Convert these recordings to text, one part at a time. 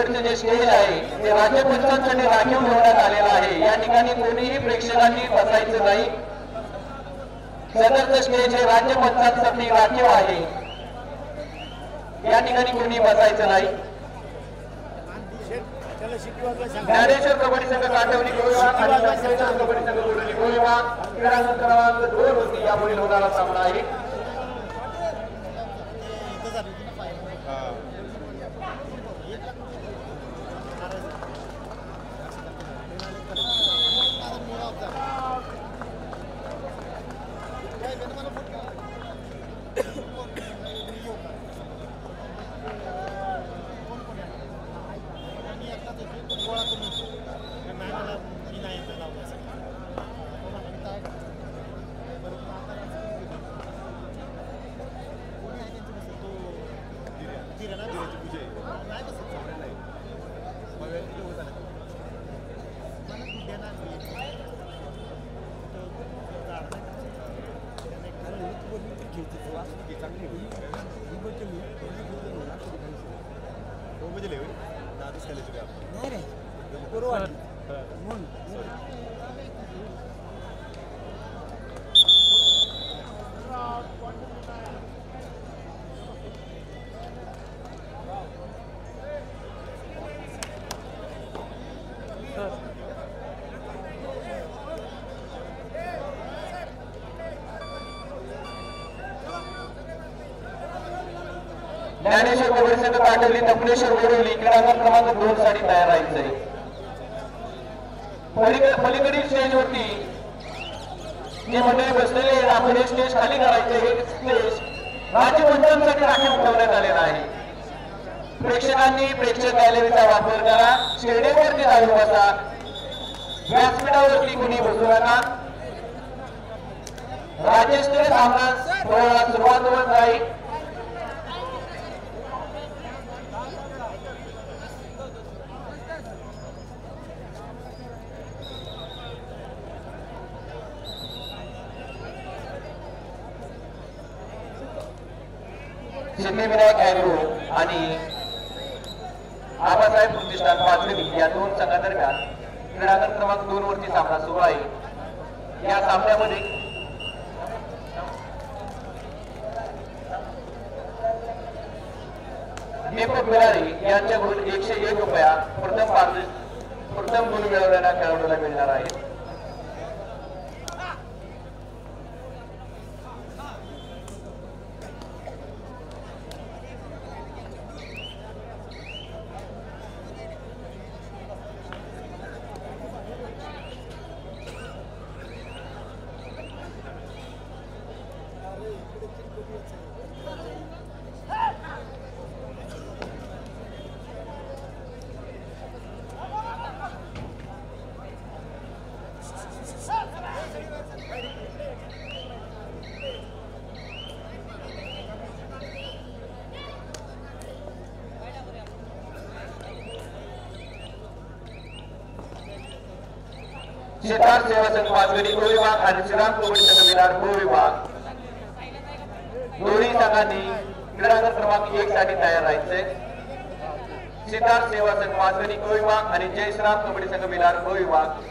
पलीकडचे जे स्टेज आहे ते राज्य पंचांसाठी राखीव ठेवण्यात आलेलं आहे। या ठिकाणी कोणीही प्रेक्षकांनी बसायचं नाही। सदरचं स्टेज हे राज्य पंचांसाठी राखीव आहे। या ठिकाणी कोणी बसायचं नाही। ज्ञानेश्वर कबड्डी संघ काठवली गोळीबाग आणि ज्ञानेश्वर कबड्डी संघ गोळी गोळीबाग क्रीडांगण क्रमांक 2 वरती यापुढील होणारा सामना आहे। ज्ञानेश्वर कबड्डी संघ काठवली तपनेश्वर बोरिवली क्रीडांगण क्रमांक 2 साठी तयार राहायचंय। पलीकडील स्टेजवरती जे मंडळी बसलेले आपण हे स्टेज खाली करायचे। हे स्टेज राज्य पंचांसाठी राखीव ठेवण्यात आलेला आहे। प्रेक्षकांनी प्रेक्षक गॅलरीचा वापर करा। स्टेडियमवरती जाऊन बसा। व्यासपीठावरती कोणी बसू नका। राज्यस्तरीय सामना सुरुवात होत आहे। सिद्धिविनायक ॲग्रो आणि आबासाहेब प्रतिष्ठान पाचगणी या दोन संघांदरम्यान क्रीडांगण क्रमांक 2 वरती सामना सुरू आहे। या सामन्यामध्ये दीपक बिरारी यांच्याकडून 101 रुपया प्रथम गुण मिळवलेल्या खेळाडूला मिळणार आहे। सिद्धार्थ सेवा संघ पाचगणी गो विभाग आणि श्रीराम कबड्डी संघ विरार गो विभाग दोन्ही संघांनी क्रीडांगण क्रमांक 1 साठी तयार राहायचे। सिद्धार्थ सेवा संघ पाचगणी गो विभाग आणि जय श्रीराम कबड्डी संघ विरार गो विभाग।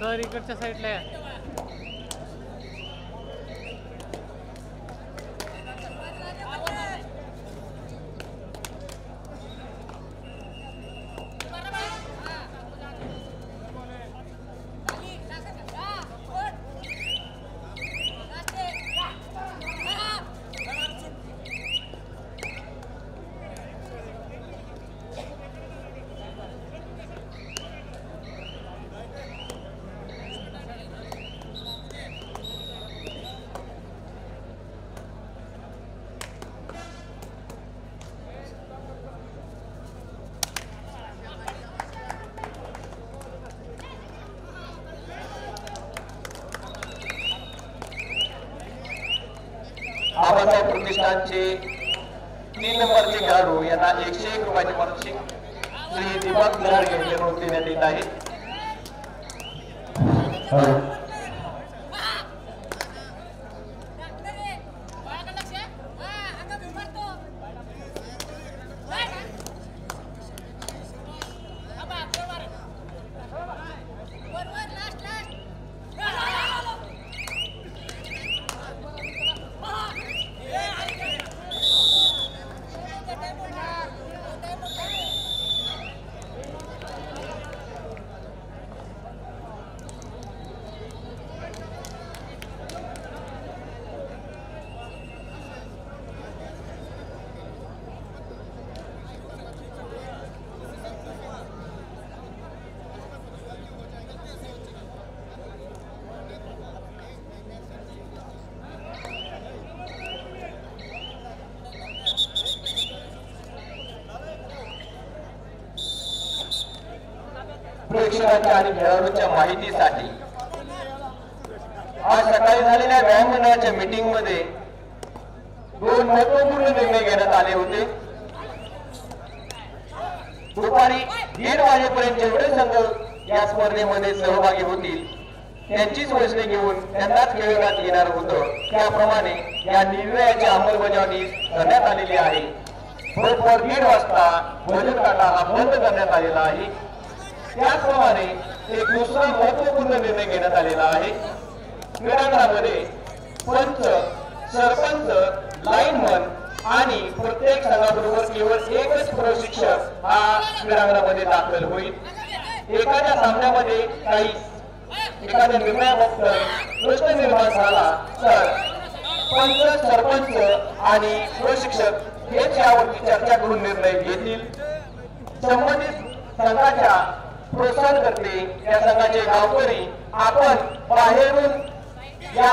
सर इकडच्या साईडला या। प्रतिष्ठानचे 3 नंबरचे खेळाडू यांना 101 रुपयाचे पारितोषिक श्री दीपक दराड यांच्याकडून देण्यात येत आहे. प्रेक्षकांच्या आणि खेळाडूंच्या माहितीसाठी आज सकाळी झालेल्या व्यायाम मंडळाच्या मीटिंग मध्ये 2 महत्वपूर्ण निर्णय घेण्यात आले होते. दुपारी 1:30 वाजेपर्यंत जेवढे संघ या स्पर्धेमध्ये सहभागी होतील त्यांचीच वजने घेऊन त्यांनाच खेळवण्यात येणार होतं. त्याप्रमाणे या निर्णयाची अंमलबजावणी करण्यात आलेली आहे. बरोबर 1:30 वाजता वजन काटा हा बंद करण्यात आलेला आहे. त्याचप्रमाणे एक दुसरा महत्वपूर्ण निर्णय घेण्यात आलेला आहे. क्रीडांगणामध्ये पंच, सरपंच, लाईनमन आणि प्रत्येक संघाबरोबर केवळ एकच प्रशिक्षक हा क्रीडांगणामध्ये दाखल होईल. एखाद्या सामन्यामध्ये काही एखाद्या निर्णयाबाबत प्रश्न निर्माण झाला तर पंच, सरपंच आणि प्रशिक्षक हेच यावरती चर्चा करून निर्णय घेतील. संबंधित संघाच्या प्रोत्साहन करते या संघाचे गावकरी आपण बाहेरून या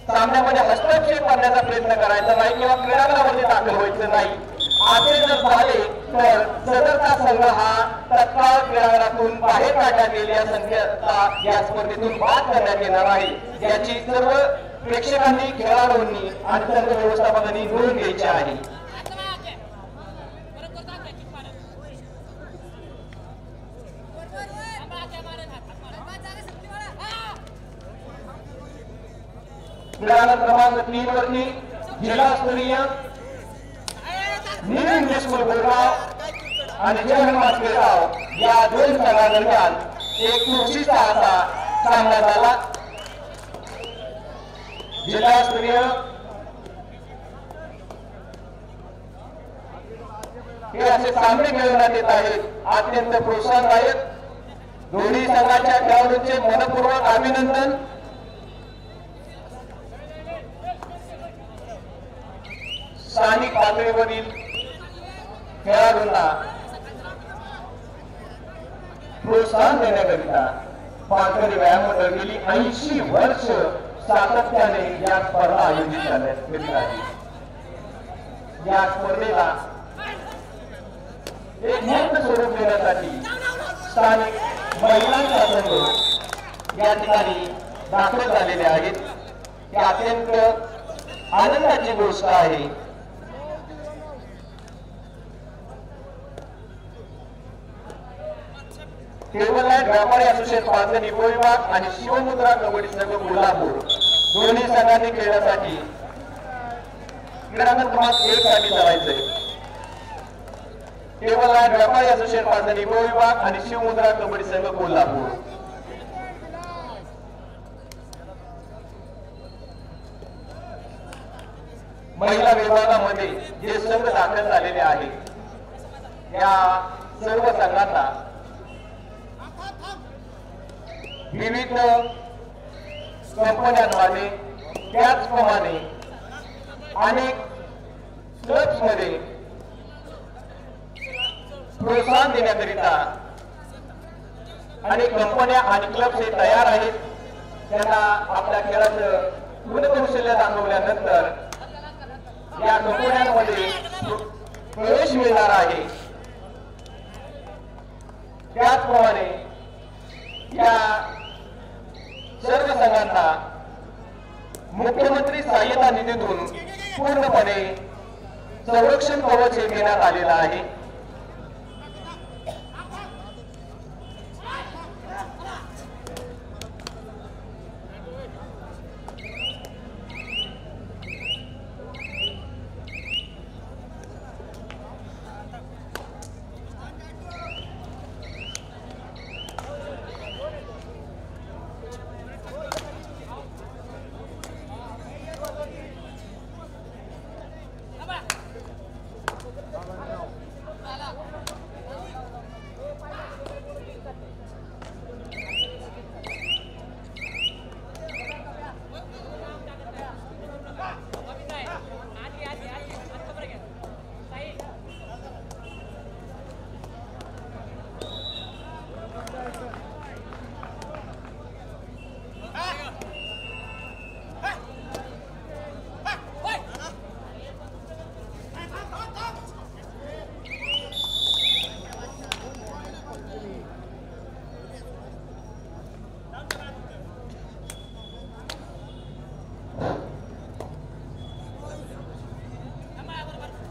सामन्यामध्ये हस्तक्षेप करण्याचा प्रयत्न करायचा नाही किंवा क्रीडांगणामध्ये दाखल व्हायचं नाही. असे जर झाले तर सदरचा संघ हा तत्काळ क्रीडांगणातून बाहेर काढण्यात येईल. या संघाचा या स्पर्धेतून बाद करण्यात येणार आहे. याची सर्व प्रेक्षकांनी, खेळाडूंनी आणि संघ व्यवस्थापकांनी नोंद घ्यायची आहे. क्रीडांगण क्रमांक 3 वरती जिल्हास्तरीय न्यू इंग्लिश स्कूल बोरगाव आणि जय हनुमान केळगाव या 2 संघांदरम्यान एक चुरशीचा असा सामना झाला. जिल्हास्तरीय हे असे सामने खेळवण्यात येत आहेत. अत्यंत प्रोत्साहनदायक. दोन्ही संघाच्या खेळाडूंचे मनपूर्वक अभिनंदन. स्थानिक पातळीवरील खेळाडूंना प्रोत्साहन देण्याकरिता पाथर्डी व्यायाम मंडळ गेली 80 वर्ष सातत्याने या स्पर्धा आयोजित करण्यात आहे. या स्पर्धेला एक मोठं स्वरूप देण्यासाठी स्थानिक महिलांचा संघ या ठिकाणी दाखल झालेले आहेत. ही अत्यंत आनंदाची गोष्ट आहे. टेबल लाईट व्यापारी असोसिएशन पाथर्डी उपविभाग आणि शिवमुद्रा कबड्डी संघ कोल्हापूर दोन्ही संघांनी खेळण्यासाठी क्रीडांगण क्रमांक 1 साठी चालायचंय. टेबल लाईट व्यापारी असोसिएशन पाथर्डी उपविभाग आणि शिवमुद्रा कबड्डी संघ कोल्हापूर. महिला विभागामध्ये जे संघ दाखल झालेले आहेत या सर्व संघांना विविध कंपन्यांमध्ये त्याचप्रमाणे अनेक क्लब्स मध्ये प्रोत्साहन देण्याकरिता अनेक कंपन्या आणि क्लब्स हे तयार आहेत. त्यांना आपल्या खेळाचं गुणकौशल्य दाखवल्यानंतर या कंपन्यांमध्ये प्रवेश मिळणार आहे. त्याचप्रमाणे या सर्व संघांना मुख्यमंत्री सहाय्यता निधीतून पूर्णपणे संरक्षण कवच हे देण्यात आलेलं आहे.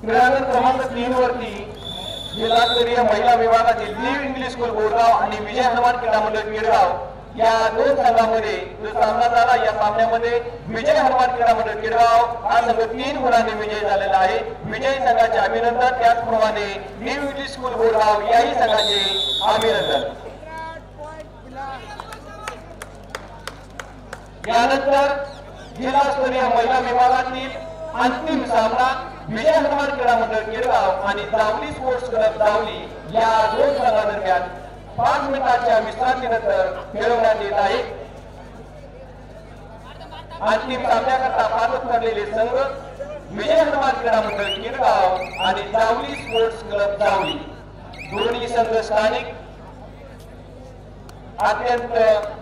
क्रीडांगण क्रमांक 3 वरती जिल्हास्तरीय महिला विभागातील न्यू इंग्लिश स्कूल बोरगाव आणि विजय हनुमान क्रीडा मंडळ केडगाव या दोन संघांमध्ये जो सामना झाला, या सामन्यामध्ये विजय हनुमान क्रीडा मंडळ केडगाव हा संघ 3 गुणांनी विजयी झालेला आहे. विजयी संघाचे अभिनंदन. त्याचप्रमाणे न्यू इंग्लिश स्कूल बोरगाव याही संघाचे अभिनंदन. यानंतर जिल्हास्तरीय महिला विभागातील अंतिम सामना विजय हनुमान क्रीडा मंडळ केडगाव आणि जावली स्पोर्ट्स क्लब जावली या दोन संघांदरम्यान 5 मिनिटांच्या विश्रांतीनंतर खेळवण्यात येत आहे. अंतिम सामन्याकरता पात्र ठरलेले संघ विजय हनुमान क्रीडा मंडळ केडगाव आणि जावली स्पोर्ट्स क्लब जावली. दोन्ही संघ स्थानिक अत्यंत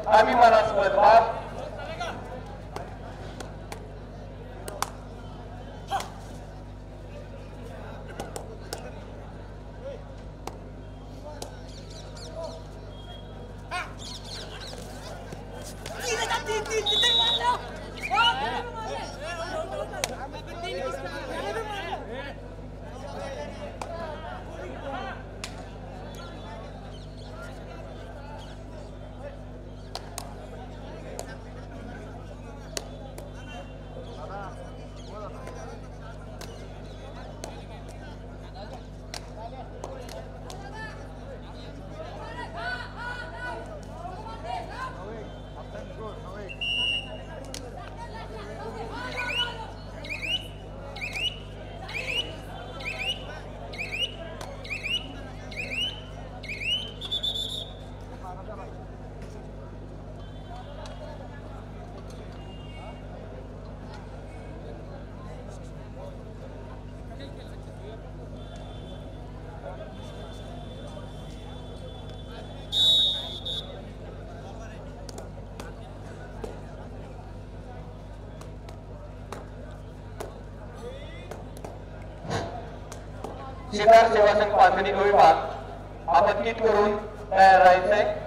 अभिमानास्पद बाब. शिकार सेवा संघ पाचणी विभाग आपत्तीत करून तयार राहायचंय.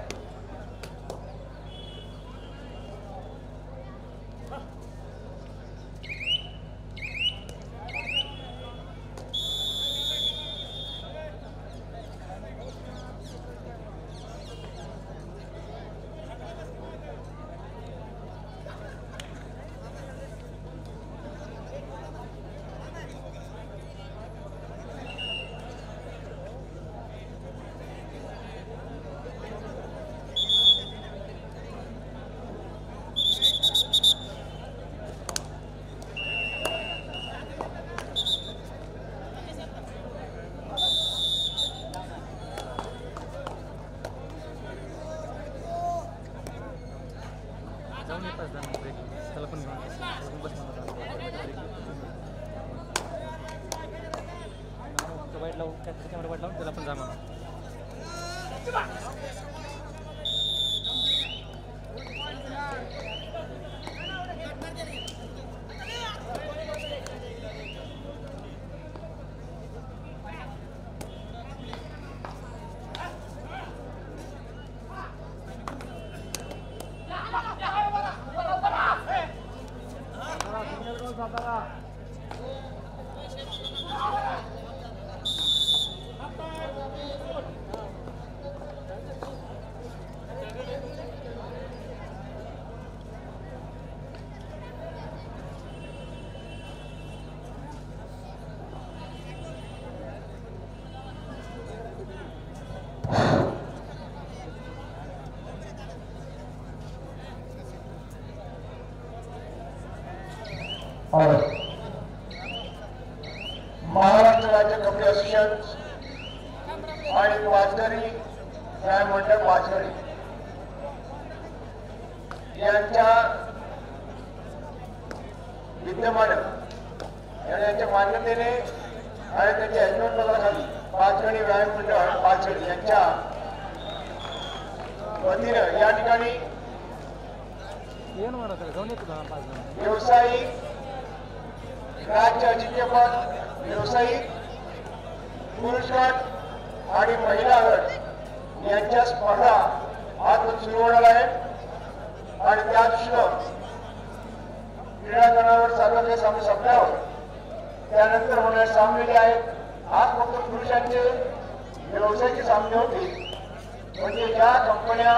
महाराष्ट्र राज्य कबड्डी असोसिएशन आणि पाचघरी न्याय मंडळ पाचघरी यांच्या विद्यमान यांच्या मान्यतेने आणि त्यांच्या यजमानपदाखाली पाचघरी व्यायाम मंडळ पाचघरी यांच्या वतीनं या ठिकाणी व्यावसायिक राज्य अजिंक्यपद व्यावसायिक पुरुष गट आणि महिला गट यांच्या स्पर्धा आज सुरू होणार आहे आणि त्या दृष्टीनं क्रीडांगणावर सर्व काही सामने संपल्यावर त्यानंतर होणारे सामने जे आहेत आज फक्त पुरुषांचे व्यवसायाचे सामने होतील म्हणजे ज्या कंपन्या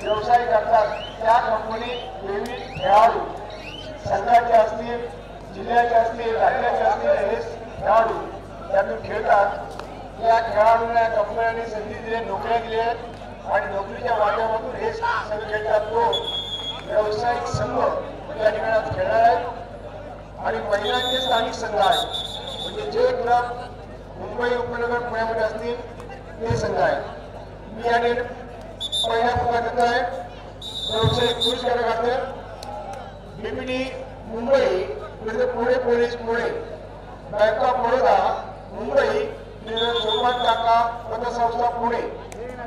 व्यवसाय करतात त्या कंपनीत विविध खेळाडू संघाचे असतील जिल्ह्याचे असतील राज्याचे असतील हे खेळाडू त्यातून खेळतात या खेळाडूंना कंपन्यांनी संधी दिली नोकऱ्या दिल्या आणि नोकरीच्या माध्यमातून हे संघ खेळतात तो व्यावसायिक संघ या ठिकाणी खेळणार आहेत आणि महिलांचे स्थानिक संघ आहेत म्हणजे जे क्लब मुंबई उपनगर पुण्यामध्ये असतील ते संघ आहेत मी आणि पहिला पुकार आहे व्यावसायिक पुरुष गटात बीपीडी मुंबई विरुद्ध Pune police Pune bank of Baroda Mumbai विरुद्ध सोपान काका पतसंस्था पुणे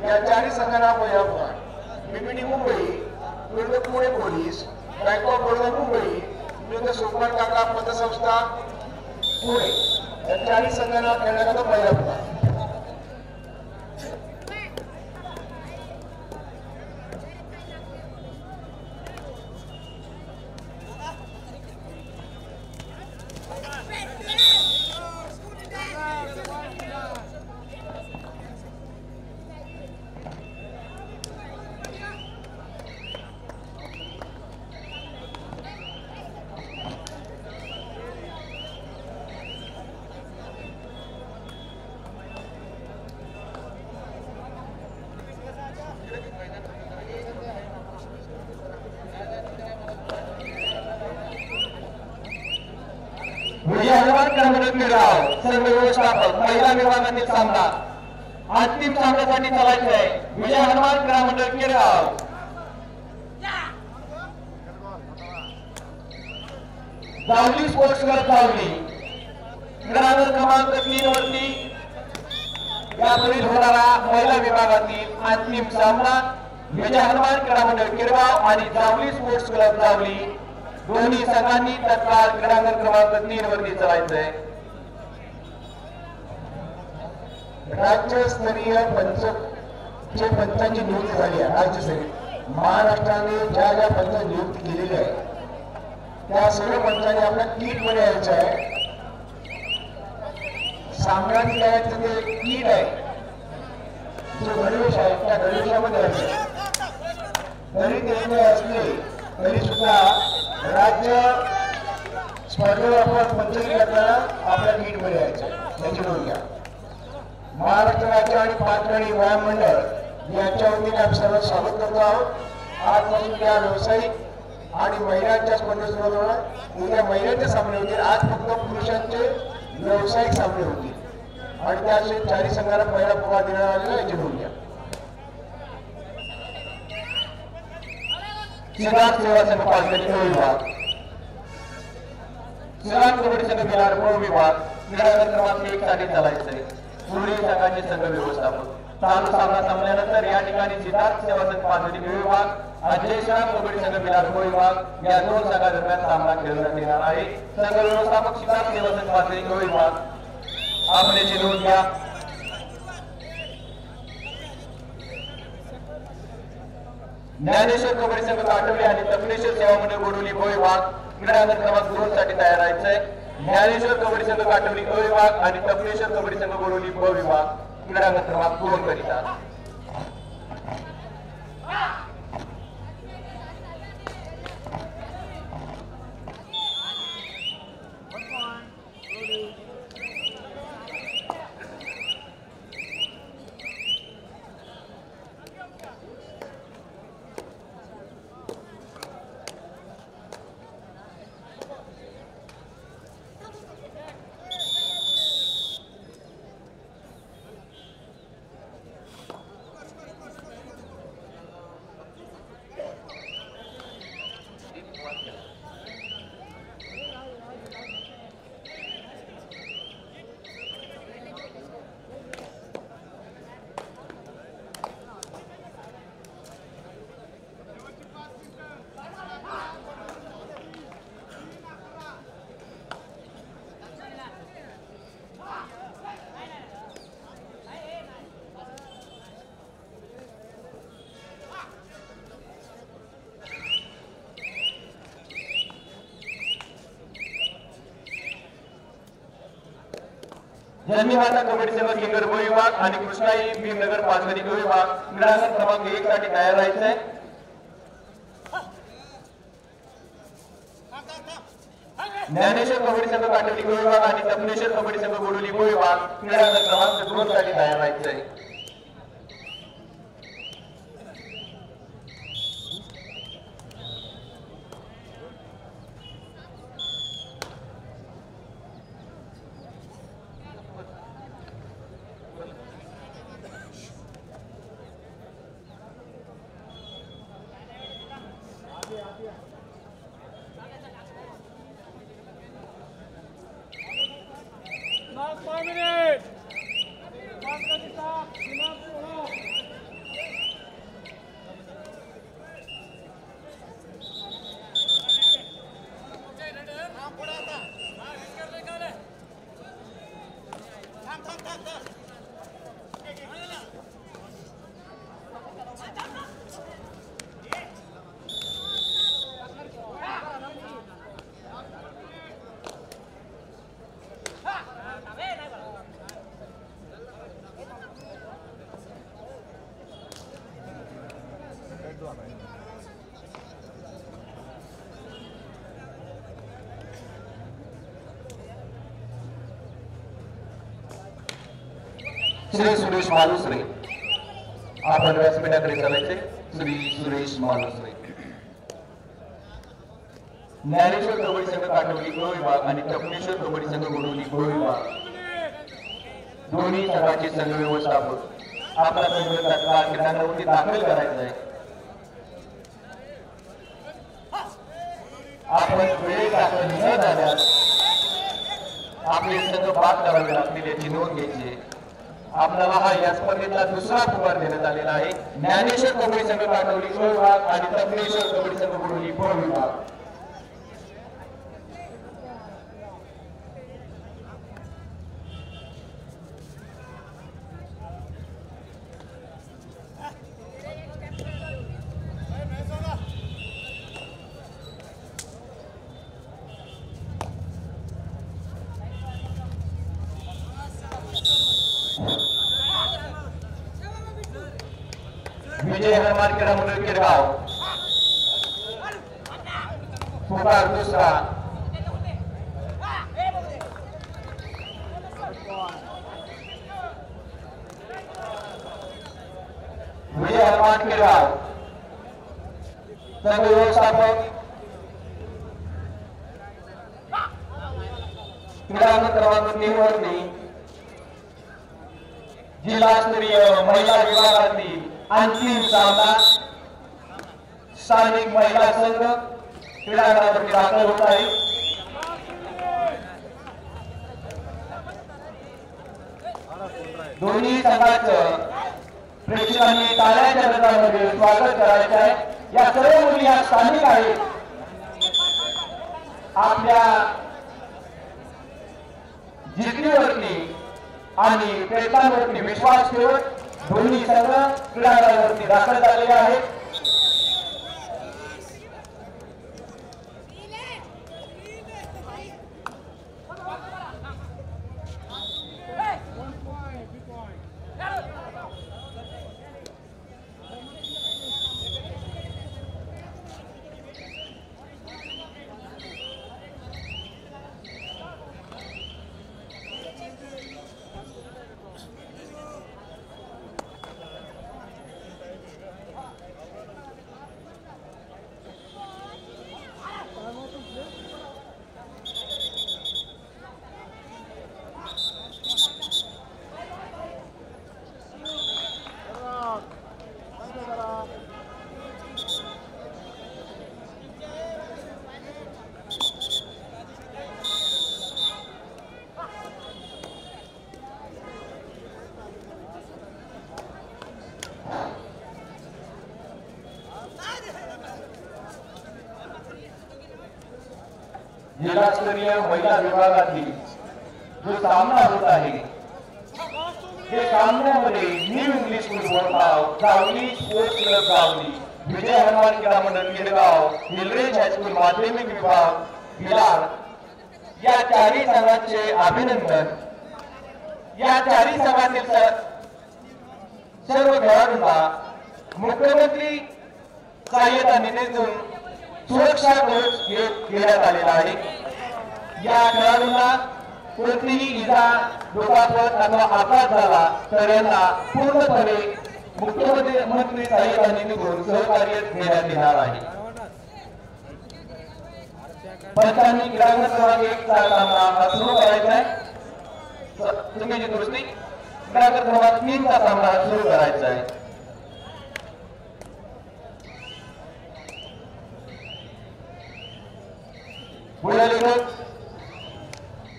या चारही संघांना पहिला पुकार बीपीडी मुंबई विरुद्ध Pune police bank of Baroda Mumbai विरुद्ध सोपान काका पतसंस्था पुणे या चारही संघांना खेळण्याचा पहिला पुकार विजय हनुमान क्रमांक सर्व व्यवस्थापक महिला विभागातील सामना अंतिम सामन्यासाठी चालायचे आहे विजय हनुमान क्रमांक केरगाव जावली स्पोर्ट्स क्लब जावली क्रमांक 3 वरती यापुढील होणारा महिला विभागातील अंतिम सामना विजय हनुमान क्रमांक केरगाव आणि जावली स्पोर्ट्स क्लब जावली दोन्ही संघांनी तत्काळ क्रीडांगण क्रमांक 3 वरती चालायचंय राज्यस्तरीय पंचांची नियुक्ती झाली आहे राज्यस्तरीय महाराष्ट्राने ज्या ज्या पंचांची नियुक्ती केलेली आहे त्या सर्व पंचांनी आपल्या किट मध्ये यायचं आहे सामन्यात यायचं ते किट आहे जो गणवेश आहे त्या गणवेशामध्ये यायचं तरी ते असले तरी सुद्धा राज्य स्पर्धेवर आपण पंचायती करताना आपल्या किट मध्ये यायचं त्याची नोंद घ्या महाराष्ट्र राज्य आणि पाचघरी व्यायाम मंडळ यांच्या वतीने आम्ही सर्व स्वागत करतो आहोत आजपासून या व्यावसायिक आणि महिलांच्या स्पर्धे सुरू होणार उद्या महिलांचे सामने होतील आज फक्त पुरुषांचे व्यावसायिक सामने होतील आणि त्याचे चारही संघाला पहिला पुकार देण्यात आलेला याची नोंद घ्या सिद्धार्थ सेवा संघ पाचघरी विभाग सिद्धार्थ कबड्डी संघ बिलार विभाग क्रीडांगण क्रमांक 1 साठी चालायचंय दोन्ही संघांचे संघ व्यवस्थापक चालू सामना संपल्यानंतर या ठिकाणी सिद्धार्थ सेवा संघ पाचघरी विभाग अजय श्राम कबड्डी संघ बिलार विभाग या दोन संघादरम्यान सामना खेळण्यात येणार आहे संघ व्यवस्थापक सिद्धार्थ सेवा संघ पाचघरी विभाग आपण याची नोंद घ्या ज्ञानेश्वर कबड्डी संघ काटवली आणि तपनेश्वर सेवा मंडळ गोडोली विभाग क्रीडांगण क्रमांक 2 साठी तयार राहायचंय ज्ञानेश्वर कबड्डी संघ काटवली विभाग आणि तपनेश्वर कबड्डी संघ गोडोली विभाग क्रीडांगण क्रमांक 2 करिता जन्मीमाता कबड्डी संघ किंगर ब विभाग आणि कृष्णाई भीमनगर पाचगणी ब विभाग क्रीडांगण क्रमांक 1 साठी तयार राहायचंय। ज्ञानेश्वर कबड्डी संघ काटोली ब विभाग आणि तपनेश्वर कबड्डी संघ गोडोली ब विभाग क्रीडांगण क्रमांक 2 साठी तयार राहायचंय। श्री सुरेश मालुसरे आपण व्यासपीठाकडे चालायचे। श्री सुरेश मालुसरे ज्ञानेश्वर कबड्डी संघ काटोली ब विभाग आणि तपनेश्वर कबड्डी संघ गोडोली ब विभाग दोन्ही संघाचे संघ व्यवस्थापक आपला संघ तत्काळ क्रीडांगणावरती दाखल करायचा आहे। आपण वेळ दाखल न झाल्यास आपले संघ बाद करावे लागतील याची नोंद घ्यायची। आपल्याला हा या स्पर्धेतला दुसरा पुकार देण्यात आलेला आहे। ज्ञानेश्वर कबड्डी संघ काटोली ब विभाग आणि तपनेश्वर कबड्डी संघ गोडोली ब विभाग विजय हनुमान क्रीडा मंडळ किरगाव पुकार दुसरा। विजय हनुमान किरगाव संघ व्यवस्थापक क्रीडांगण क्रमांक 3 वरती जिल्हास्तरीय महिला विभागातील अंतिम सामना स्थानिक महिला संघ क्रीडांगणावरती दाखल होत आहे। दोन्ही संघाचं प्रेक्षकांनी टाळ्यांच्या गजरामध्ये स्वागत करायचे आहे। या सर्व मुली या स्थानिक आहेत। आपल्या जिद्दीवरती आणि प्रयत्नांवरती विश्वास ठेवत दोन्ही संघ क्रीडांगणावरती दाखल झालेले आहेत। जिल्हास्तरीय महिला विभागातील जो सामना होत आहे हे सामन्यामध्ये New English School Borgaon, Javali sports club Javali, Vijay Hanuman Krida Mandal किरगाव, हिलरेज high school माध्यमिक विभाग भिलार या चारही संघांचे अभिनंदन। या चारही संघातील सर्व खेळाडूंना मुख्यमंत्री सहाय्यता निधीतून सुरक्षा कवच घेण्यात आलेला आहे। या खेळाडूंना कोणतीही इजा दुखापत अथवा अपघात झाला तर यांना पूर्णपणे मुख्यमंत्री सहाय्यता निधीतून सहकार्य देण्यात येणार आहे। पंचांनी क्रीडांगण क्रमांक 1 चा सामना सुरू करायचा आहे। चुकीची दुरुस्ती, क्रीडांगण क्रमांक 3 चा सामना सुरू करायचा आहे। पुढील लेखक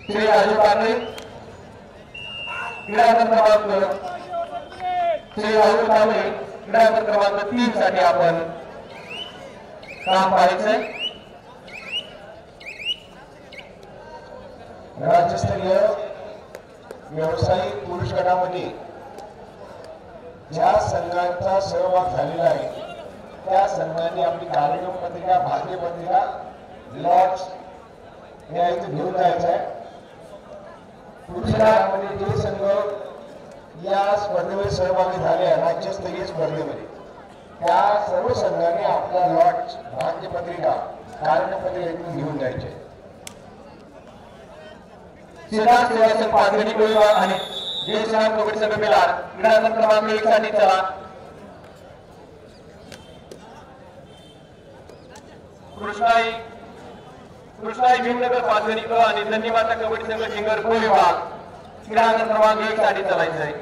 श्री राजू कांबळे, क्रीडांगण क्रमांक श्री राहुल कांबळे, क्रीडांगण क्रमांक 3 साठी आपण काम पाहायचंय। राज्यस्तरीय व्यावसायिक पुरुष गटामध्ये ज्या संघांचा सहभाग झालेला आहे त्या संघांनी आपली कार्यक्रम पत्रिका, भाग्य पत्रिका, लॉट्स या इथे घेऊन जायचं आहे। पुरुष गटामध्ये जे संघ या स्पर्धेमध्ये सहभागी झाले आहे राज्यस्तरीय स्पर्धेमध्ये त्या सर्व संघांनी आपला लॉट्स, भाग्य पत्रिका, कार्यक्रम पत्रिका इथून घेऊन जायचे। सिद्धार्थ सेवा संघ पाचगणी विभाग आणि जय श्रीराम कबड्डी संघ मिलाड क्रीडांगण क्रमांक 1 साठी चला। कृष्णाई भीमनगर पाचगणी क आणि धन्यमाता कबड्डी संघ जिंगर क विभाग क्रीडांगण क्रमांक 1 साठी चालायचं आहे।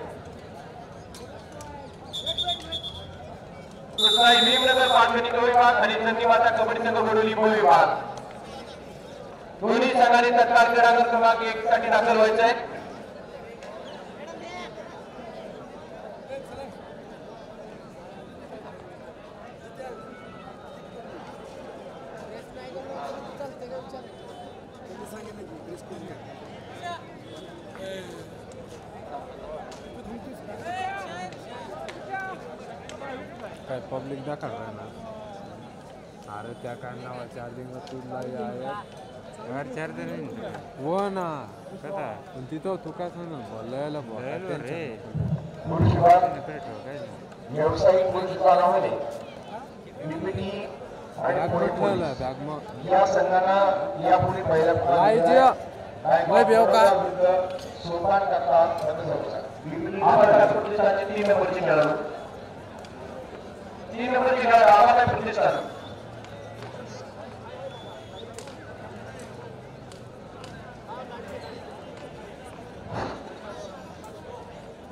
कृष्णाई भीमनगर पाचगणी क विभाग आणि धन्यमाता कबड्डी संघ गोडोली ब विभाग दोन्ही संघांनी तत्काळ क्रीडांगण क्रमांक 1 साठी दाखल व्हायचं आहे। काय पब्लिक दाखल ना अरे त्या कारणावर चार्जिंग तुला हो ना पण तिथं तू काय सांग बोलायला रे व्यावसायिक पुरुष विभागामध्ये या संघांना यापूर्वी पहिल्या सोपान करता 3 नंबरची खेळाडू 3 नंबरची खेळाडू आम्हाला प्रतिष्ठान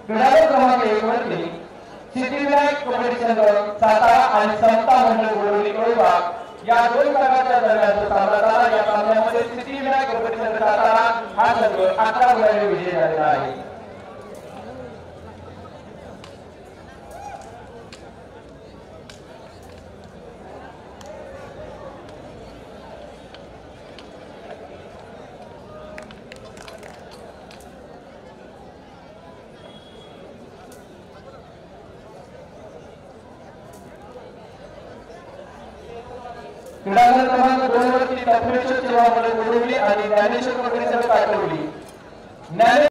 क्रीडांगण क्रमांक 1 वरती सिद्धिविनायक कबड्डी संघ सातारा आणि समता मंडळ गोडोली विभाग या दोन संघांच्या दरम्यान सामना झाला। या सामन्यामध्ये सिद्धिविनायक कबड्डी संघ सातारा हा संघ 11 गुणांनी विजयी झालेला आहे। क्रीडांगण क्रमांक 2 वरती तपलेश्वर सेवा मंडळ गोडोली आणि ज्ञानेश्वर कबड्डी संघ काटवली।